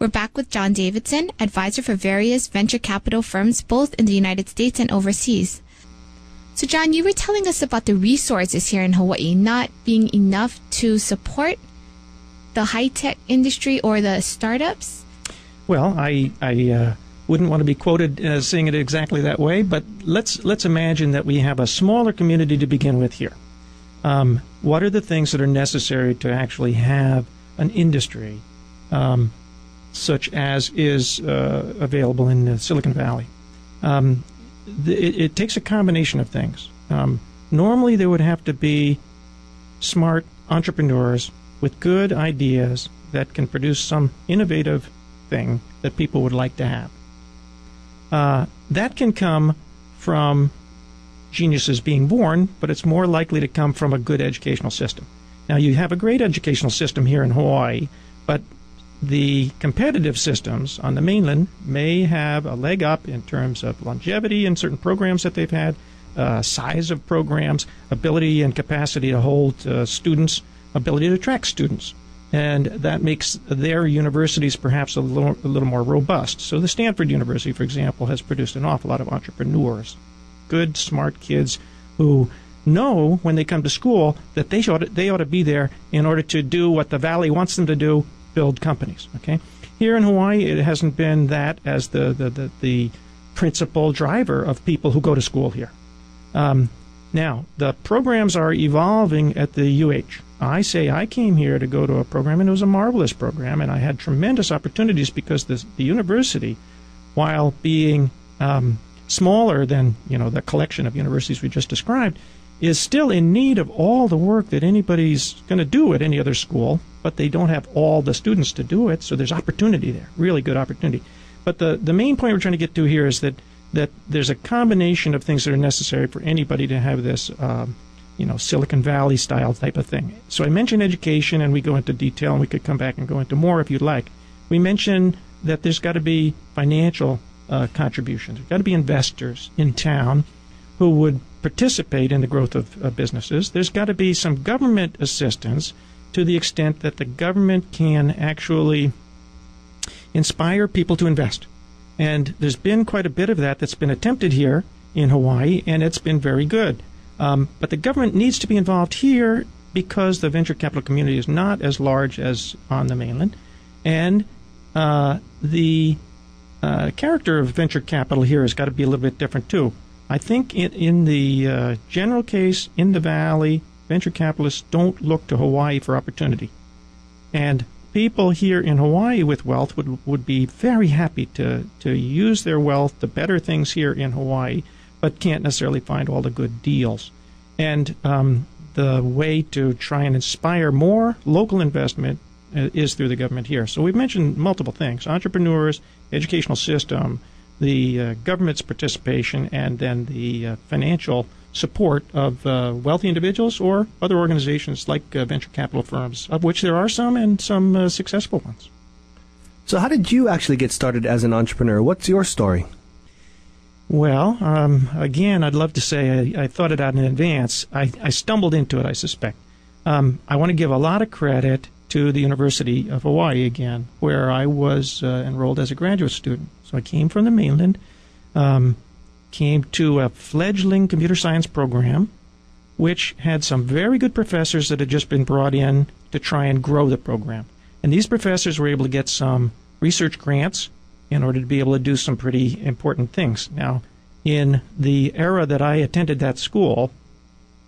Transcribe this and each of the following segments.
We're back with John Davidson, advisor for various venture capital firms both in the United States and overseas. So John, you were telling us about the resources here in Hawaii not being enough to support the high-tech industry or the startups. Well, I wouldn't want to be quoted as saying it exactly that way, but let's imagine that we have a smaller community to begin with here. What are the things that are necessary to actually have an industry such as is available in Silicon Valley? It takes a combination of things. Normally there would have to be smart entrepreneurs with good ideas that can produce some innovative thing that people would like to have. That can come from geniuses being born, but it's more likely to come from a good educational system. Now, you have a great educational system here in Hawaii, but the competitive systems on the mainland may have a leg up in terms of longevity in certain programs that they've had, size of programs, ability and capacity to hold students, ability to attract students. And that makes their universities perhaps a little more robust. So the Stanford University, for example, has produced an awful lot of entrepreneurs, good, smart kids who know when they come to school that they ought to be there in order to do what the Valley wants them to do, build companies. Okay, here in Hawaii, it hasn't been that as the principal driver of people who go to school here. Now, the programs are evolving at the UH. I say I came here to go to a program, and it was a marvelous program, and I had tremendous opportunities because the university, while being smaller than the collection of universities we just described, is still in need of all the work that anybody's going to do at any other school, but they don't have all the students to do it, so there's opportunity there, really good opportunity. But the main point we're trying to get to here is that there's a combination of things that are necessary for anybody to have this Silicon Valley style type of thing. So I mentioned education, and we go into detail, and we could come back and go into more if you'd like. We mentioned that there's got to be financial contributions. There's got to be investors in town who would participate in the growth of businesses. There's got to be some government assistance to the extent that the government can actually inspire people to invest. And there's been quite a bit of that that's been attempted here in Hawaii, and it's been very good. But the government needs to be involved here because the venture capital community is not as large as on the mainland. And the character of venture capital here has got to be a little bit different, too. I think in the general case, in the Valley, venture capitalists don't look to Hawaii for opportunity. And people here in Hawaii with wealth would be very happy to use their wealth to better things here in Hawaii, but can't necessarily find all the good deals. And the way to try and inspire more local investment is through the government here. So we've mentioned multiple things: entrepreneurs, educational system, the government's participation, and then the financial support of wealthy individuals or other organizations like venture capital firms, of which there are some, and some successful ones. So how did you actually get started as an entrepreneur? What's your story? Well, again, I'd love to say I thought it out in advance. I stumbled into it, I suspect. I want to give a lot of credit to the University of Hawaii again, where I was enrolled as a graduate student. So I came from the mainland, came to a fledgling computer science program, which had some very good professors that had just been brought in to try and grow the program. And these professors were able to get some research grants in order to be able to do some pretty important things. Now, in the era that I attended that school,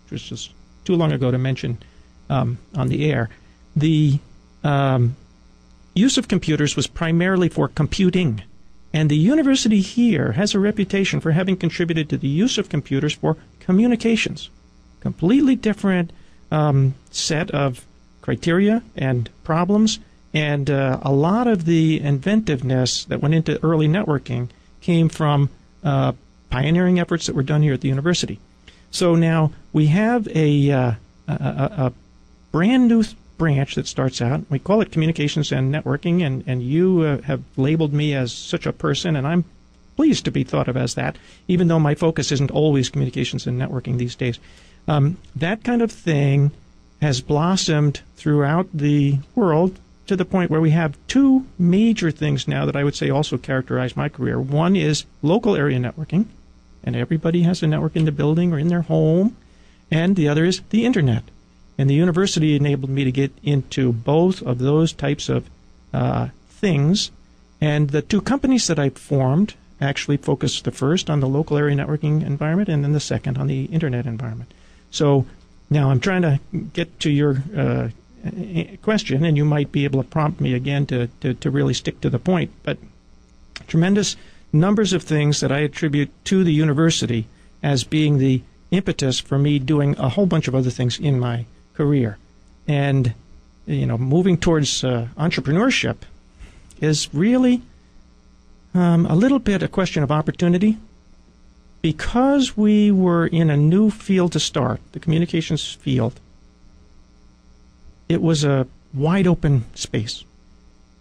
which was just too long ago to mention on the air, the use of computers was primarily for computing. And the university here has a reputation for having contributed to the use of computers for communications. Completely different set of criteria and problems, and a lot of the inventiveness that went into early networking came from pioneering efforts that were done here at the university. So now we have a brand new branch that starts out. We call it communications and networking, and you have labeled me as such a person, and I'm pleased to be thought of as that, even though my focus isn't always communications and networking these days. That kind of thing has blossomed throughout the world to the point where we have two major things now that I would say also characterize my career. One is local area networking, and everybody has a network in the building or in their home, and the other is the Internet. And the university enabled me to get into both of those types of things. And the two companies that I formed actually focused the first on the local area networking environment and then the second on the Internet environment. So now I'm trying to get to your question, and you might be able to prompt me again to really stick to the point. But tremendous numbers of things that I attribute to the university as being the impetus for me doing a whole bunch of other things in my career. And, moving towards entrepreneurship is really a little bit a question of opportunity. Because we were in a new field to start, the communications field, it was a wide open space.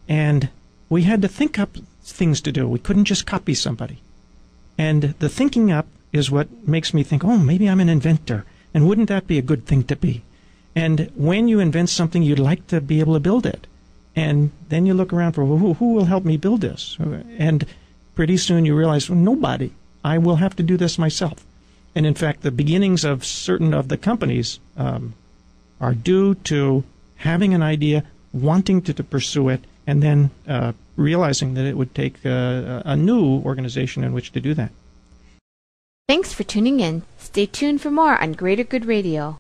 And we had to think up things to do. We couldn't just copy somebody. And the thinking up is what makes me think, oh, maybe I'm an inventor. And wouldn't that be a good thing to be? And when you invent something, you'd like to be able to build it. And then you look around for, well, who will help me build this? And pretty soon you realize, well, nobody. I will have to do this myself. And in fact, the beginnings of certain of the companies are due to having an idea, wanting to pursue it, and then realizing that it would take a new organization in which to do that. Thanks for tuning in. Stay tuned for more on Greater Good Radio.